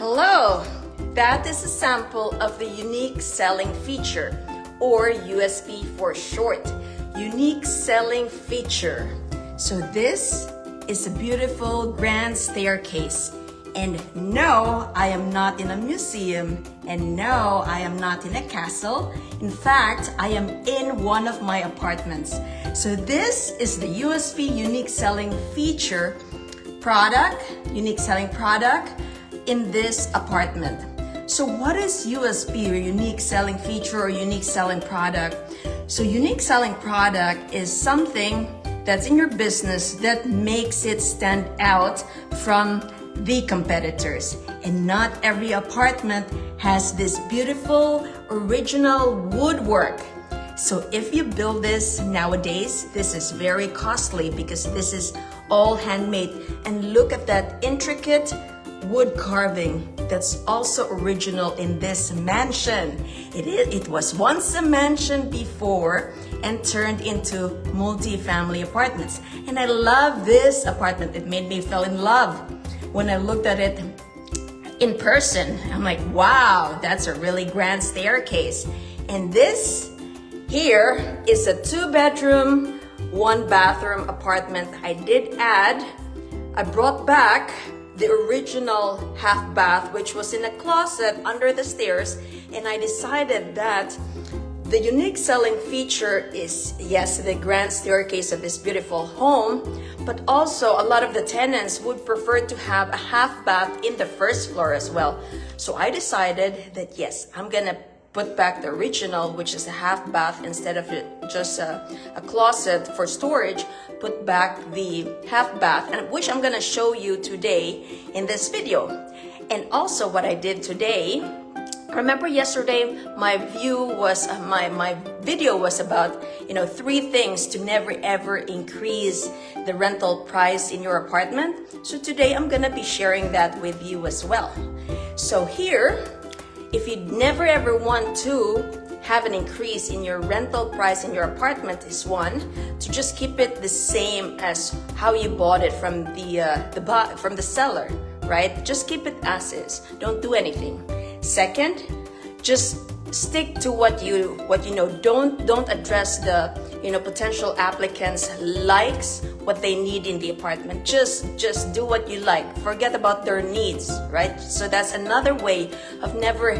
Hello! That is a sample of the unique selling feature, or USP for short. Unique selling feature. So this is a beautiful grand staircase. And no, I am not in a museum. And no, I am not in a castle. In fact, I am in one of my apartments. So this is the USP unique selling feature unique selling product in this apartment. So what is USP, or unique selling feature, or unique selling product? So unique selling product is something that's in your business that makes it stand out from the competitors. And not every apartment has this beautiful original woodwork. So if you build this nowadays, this is very costly because this is all handmade. And look at that intricate wood carving that's also original in this mansion. It was once a mansion before and turned into multi-family apartments. And I love this apartment. It made me fall in love when I looked at it in person. I'm like, wow, that's a really grand staircase. And this here is a 2-bedroom, 1-bathroom apartment. I brought back the original half bath, which was in a closet under the stairs, and I decided that the unique selling feature is, yes, the grand staircase of this beautiful home, but also a lot of the tenants would prefer to have a half bath in the first floor as well. So I decided that yes, I'm gonna put back the original, which is a half bath, instead of just a closet for storage. Put back the half bath, and which I'm gonna show you today in this video. And also what I did today, remember yesterday my video was about 3 things to never ever increase the rental price in your apartment. So today I'm gonna be sharing that with you as well. So here, if you never ever want to have an increase in your rental price in your apartment, is one, to just keep it the same as how you bought it from the seller, right? Just keep it as is. Don't do anything. Second, just stick to what you know. Don't address the potential applicants' likes, what they need in the apartment. Just do what you like. Forget about their needs, right? So that's another way of never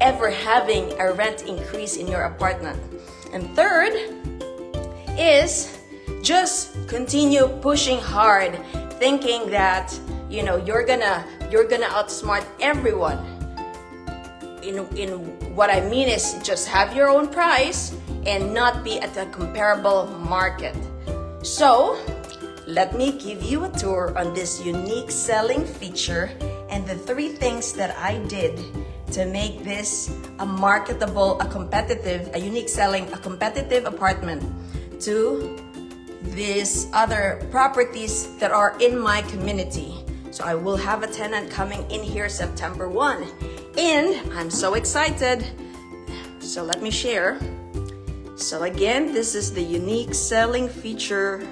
ever having a rent increase in your apartment. And third is just continue pushing hard, thinking that you're gonna outsmart everyone. In what I mean is just have your own price and not be at a comparable market. So let me give you a tour on this unique selling feature and the 3 things that I did to make this a competitive apartment to these other properties that are in my community. So I will have a tenant coming in here September 1. And I'm so excited. So let me share. So again, this is the unique selling feature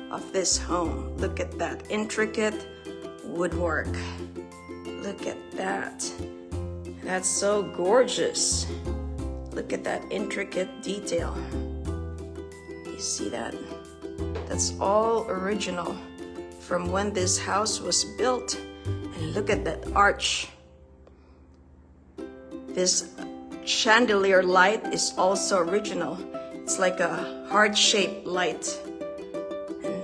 of this home. Look at that intricate woodwork. Look at that. That's so gorgeous. Look at that intricate detail. You see that? That's all original from when this house was built. And look at that arch. This chandelier light is also original. It's like a heart-shaped light. And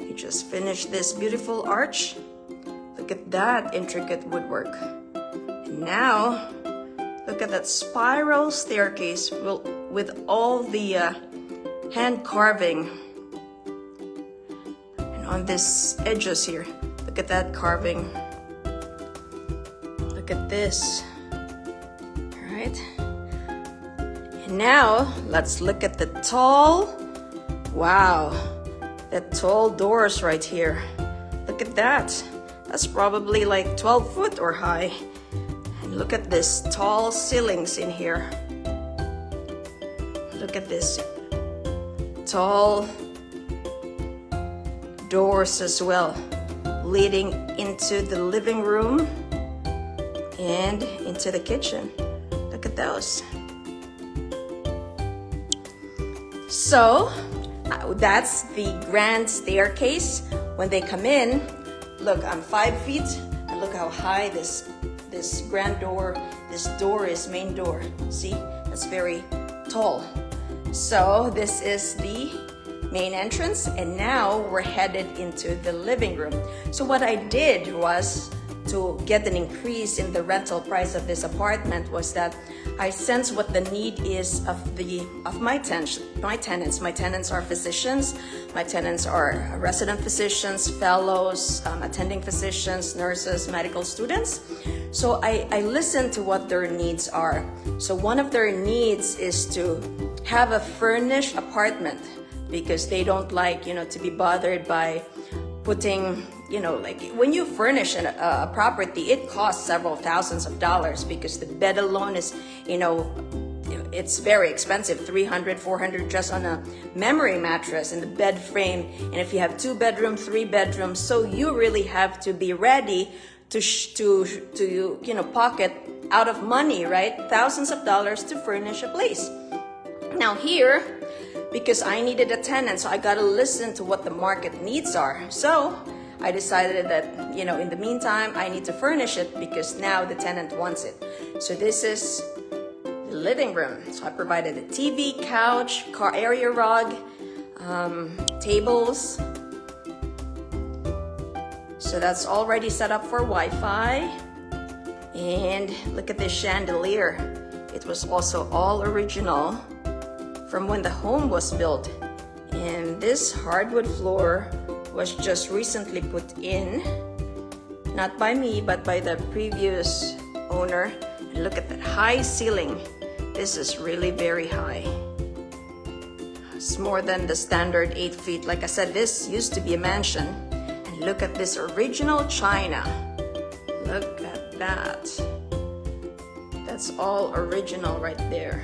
you just finished this beautiful arch. Look at that intricate woodwork. And now, look at that spiral staircase with all the hand carving. And on these edges here, look at that carving. Look at this. Right? And now let's look at the tall doors right here. Look at that. That's probably like 12 foot or high. And look at this tall ceilings in here. Look at this tall doors as well, leading into the living room and into the kitchen. Look at those. So that's the grand staircase. When they come in, look, I'm 5 feet, and look how high this grand door, this door is main door. See, that's very tall. So this is the main entrance, and now we're headed into the living room. So what I did was, to get an increase in the rental price of this apartment, was that I sense what the need is of my tenants. My tenants are physicians. My tenants are resident physicians, fellows, attending physicians, nurses, medical students. So I listen to what their needs are. So one of their needs is to have a furnished apartment, because they don't like, to be bothered by putting, like when you furnish a property, it costs several thousands of dollars, because the bed alone is, it's very expensive, $300, $400 just on a memory mattress, and the bed frame. And if you have 2 bedrooms, 3 bedrooms, so you really have to be ready to pocket out of money, right? Thousands of dollars to furnish a place. Now here, because I needed a tenant, so I got to listen to what the market needs are. So I decided that, in the meantime, I need to furnish it, because now the tenant wants it. So this is the living room. So I provided a TV, couch, car area rug, tables. So that's already set up for Wi-Fi. And look at this chandelier. It was also all original from when the home was built. And this hardwood floor was just recently put in, not by me, but by the previous owner. And look at that high ceiling. This is really very high. It's more than the standard 8 feet. Like I said, this used to be a mansion. And look at this original china. Look at that. That's all original right there.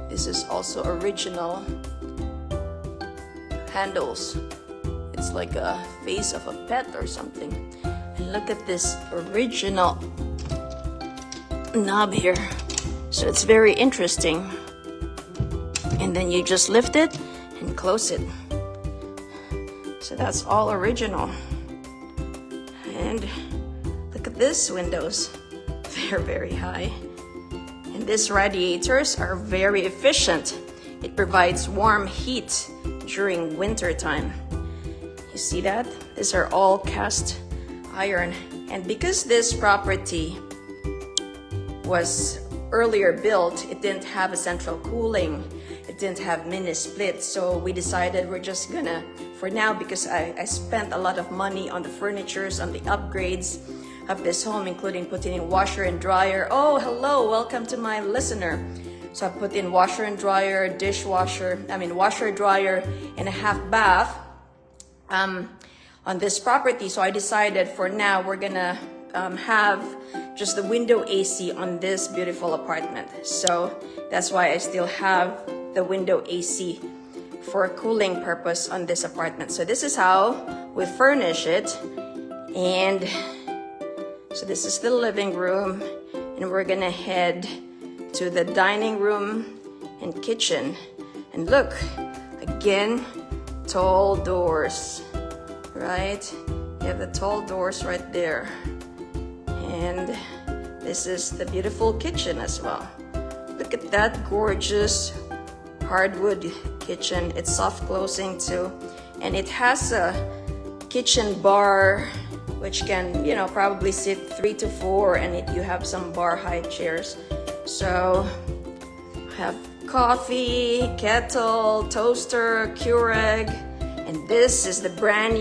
This is also original handles. It's like a face of a pet or something. And look at this original knob here. So it's very interesting. And then you just lift it and close it. So that's all original. And look at this windows. They're very high. And these radiators are very efficient. It provides warm heat during winter time. You see that? These are all cast iron. And because this property was earlier built, it didn't have a central cooling. It didn't have mini splits. So we decided we're just gonna, for now, because I spent a lot of money on the furnitures, on the upgrades of this home, including putting in washer and dryer. Oh, hello, welcome to my listener. So I put in washer and dryer, washer, dryer, and a half bath on this property. So I decided for now we're gonna have just the window AC on this beautiful apartment. So that's why I still have the window AC for cooling purpose on this apartment. So this is how we furnish it. And so this is the living room, and we're gonna head to the dining room and kitchen. And look, again, tall doors, right? You have the tall doors right there. And this is the beautiful kitchen as well. Look at that gorgeous hardwood kitchen. It's soft closing too. And it has a kitchen bar, which can, probably sit 3 to 4, and you have some bar height chairs. So I have coffee, kettle, toaster, Keurig, and this is the brand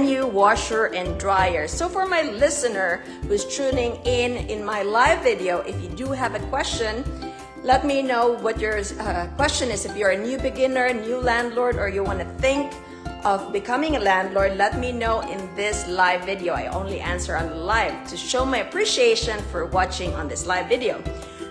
new washer and dryer. So for my listener who's tuning in my live video, if you do have a question, let me know what your question is. If you're a new beginner, new landlord, or you want to think of becoming a landlord, let me know in this live video. I only answer on the live to show my appreciation for watching on this live video.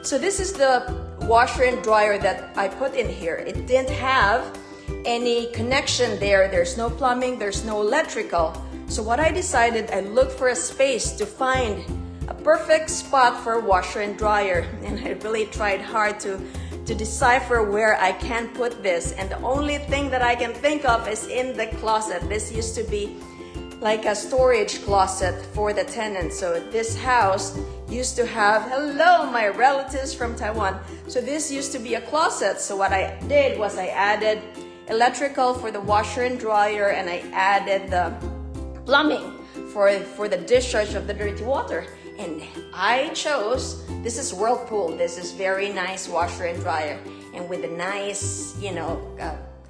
So this is the washer and dryer that I put in here. It didn't have any connection there. There's no plumbing, there's no electrical. So what I decided, I looked for a space to find a perfect spot for a washer and dryer, and I really tried hard to decipher where I can put this, and the only thing that I can think of is in the closet. This used to be like a storage closet for the tenants. So this house used to have, hello my relatives from Taiwan, so this used to be a closet. So what I did was I added electrical for the washer and dryer, and I added the plumbing for the discharge of the dirty water. And I chose, this is Whirlpool. This is very nice washer and dryer. And with a nice,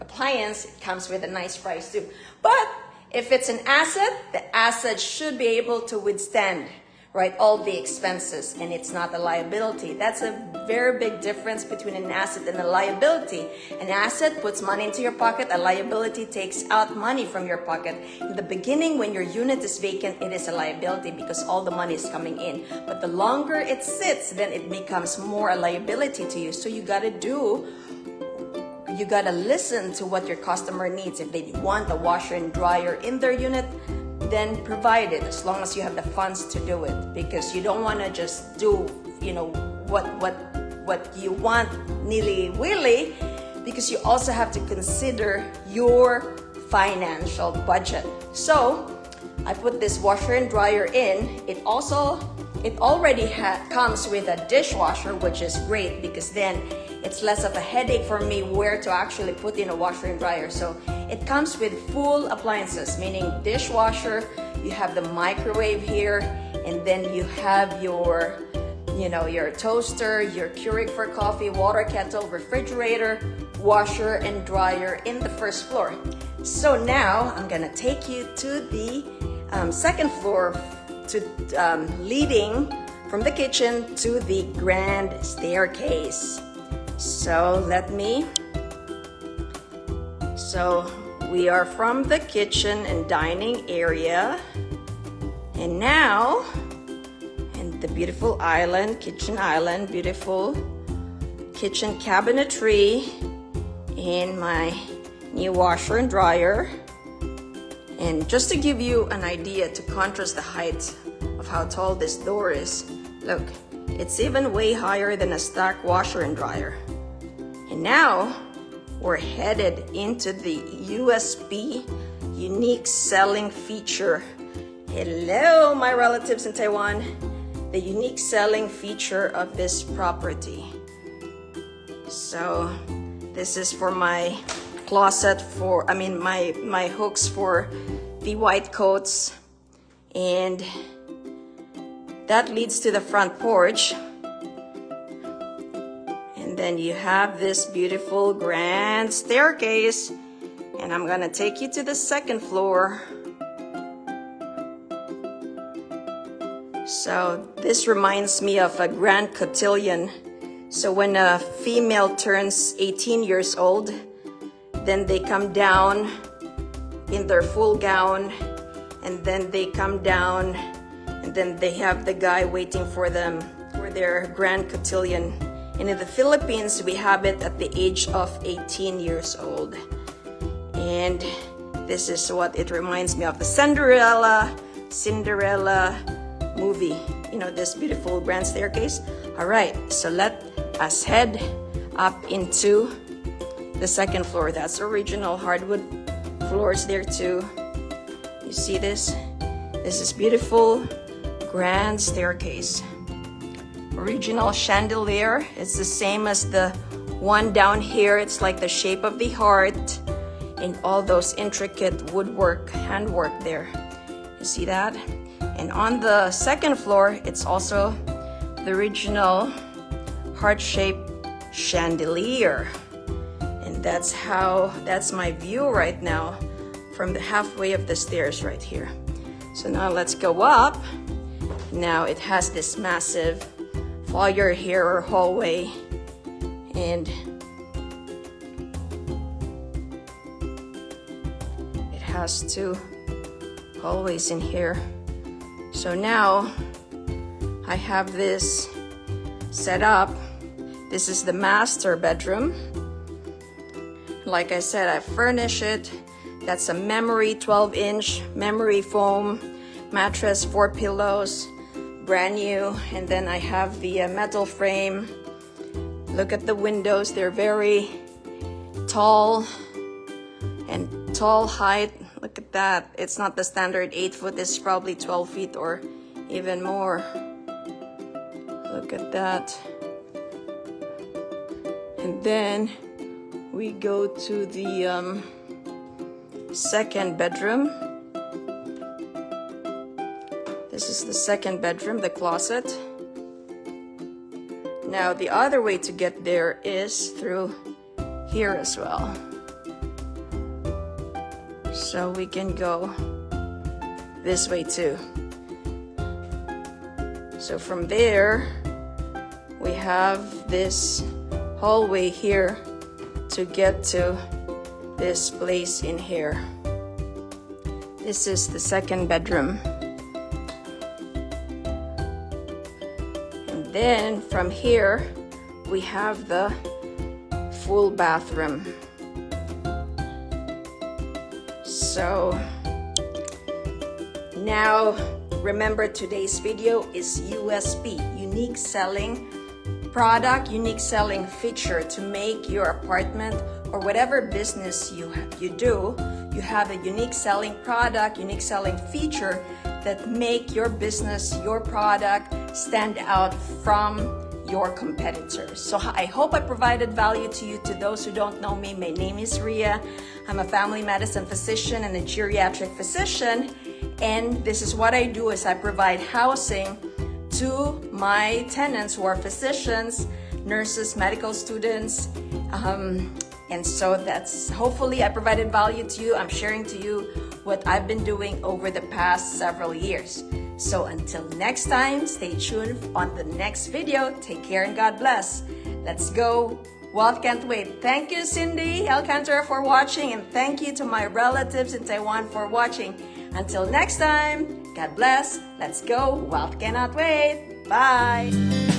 appliance, it comes with a nice price too. But if it's an asset, the asset should be able to withstand, right, all the expenses, and it's not a liability. That's a very big difference between an asset and a liability. An asset puts money into your pocket. A liability takes out money from your pocket. In the beginning, when your unit is vacant, it is a liability because all the money is coming in. But the longer it sits, then it becomes more a liability to you. So you gotta listen to what your customer needs. If they want a washer and dryer in their unit, then provide it, as long as you have the funds to do it, because you don't want to just do what you want nilly-willy, because you also have to consider your financial budget. So I put this washer and dryer in. It already comes with a dishwasher, which is great because then it's less of a headache for me where to actually put in a washer and dryer. So it comes with full appliances, meaning dishwasher, you have the microwave here, and then you have your toaster, your Keurig for coffee, water kettle, refrigerator, washer and dryer in the first floor. So now I'm gonna take you to the second floor, leading from the kitchen to the grand staircase. So we are from the kitchen and dining area, and now, and the beautiful kitchen island, beautiful kitchen cabinetry, and my new washer and dryer. And just to give you an idea, to contrast the height of how tall this door is, look, it's even way higher than a stock washer and dryer. And now we're headed into the USB unique selling feature. Hello, my relatives in Taiwan. The unique selling feature of this property. So this is for my closet my hooks for the white coats, and that leads to the front porch. And then you have this beautiful grand staircase, and I'm gonna take you to the second floor. So this reminds me of a grand cotillion. So when a female turns 18 years old, then they come down in their full gown, and then they come down, and then they have the guy waiting for them for their grand cotillion. And in the Philippines, we have it at the age of 18 years old. And this is what it reminds me of, the Cinderella movie. This beautiful grand staircase. All right, so let us head up into the second floor. That's original hardwood floors there too. You see this? This is beautiful grand staircase. Original chandelier. It's the same as the one down here. It's like the shape of the heart, and all those intricate woodwork, handwork there. You see that? And on the second floor, it's also the original heart-shaped chandelier. And that's my view right now from the halfway of the stairs right here. So now let's go up. Now it has this massive foyer here, or hallway, and it has two hallways in here. So now I have this set up. This is the master bedroom. Like I said, I furnish it. That's a memory 12-inch memory foam mattress, 4 pillows, brand new. And then I have the metal frame. Look at the windows, they're very tall and tall height. Look at that. It's not the standard 8 foot, it's probably 12 feet or even more. Look at that. And then we go to the second bedroom. This is the second bedroom, the closet. Now the other way to get there is through here as well. So we can go this way too. So from there, we have this hallway here to get to this place in here. This is the second bedroom. And then from here, we have the full bathroom. So now remember, today's video is USP, unique selling product, unique selling feature to make your apartment or whatever business you do, you have a unique selling product, unique selling feature that make your business, your product stand out from your competitors. So I hope I provided value to you. To those who don't know me, my name is Ria. I'm a family medicine physician and a geriatric physician. And this is what I do, is I provide housing to my tenants who are physicians, nurses, medical students. And so that's, hopefully I provided value to you. I'm sharing to you what I've been doing over the past several years. So until next time, stay tuned on the next video. Take care and God bless. Let's go. Wealth can't wait. Thank you, Cindy Alcantara, for watching, and thank you to my relatives in Taiwan for watching. Until next time, God bless. Let's go. Wealth cannot wait. Bye.